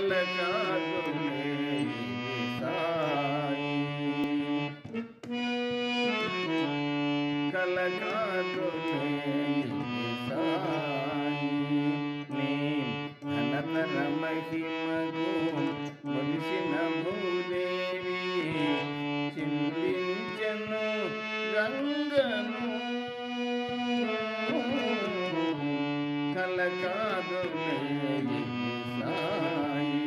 కలకాదులే సాయి కలకాదులే సాయి నీ ఘనతర మహిమకు మురిసిన భూదేవి చిందించెను గంగను కలకాదులే సాయి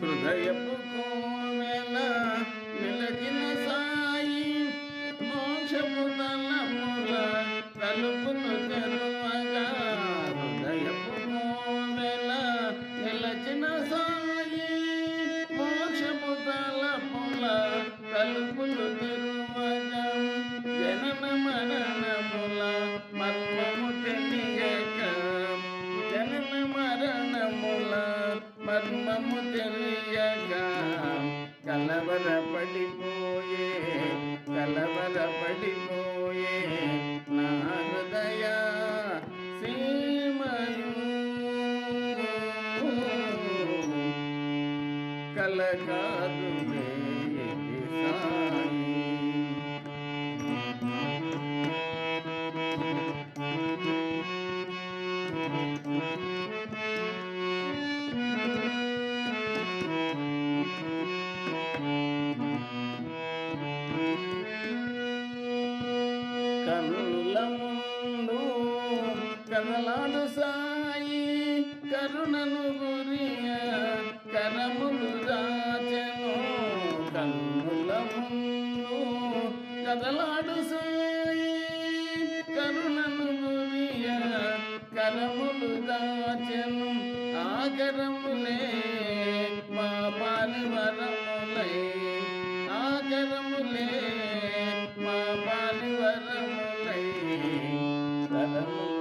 హృదయపు కోవెల నిలచిన సాయి మోక్షపు తలపుల తలుపులు తెరువగా హృదయపు కోవెల నిలచిన సాయి మోక్షపు తలపుల తలుపులు తెరువగా జనన మరణముల మర్మము తెలియక జనన మరణముల మర్మము తెలియక కలవరపడిపోయే నా హృదయ సీమయు కలకాదులే సాయి కన్నుల ముందు కదలాడు సాయి కరుణను గురియ కరములు దాచెను కన్నుల ముందు కదలాడు సాయి కరుణను గురియ కరములు దాచెను ఆ కరములే మా పాలివరములై ఆ కరములే మా పాలివరములై కరములు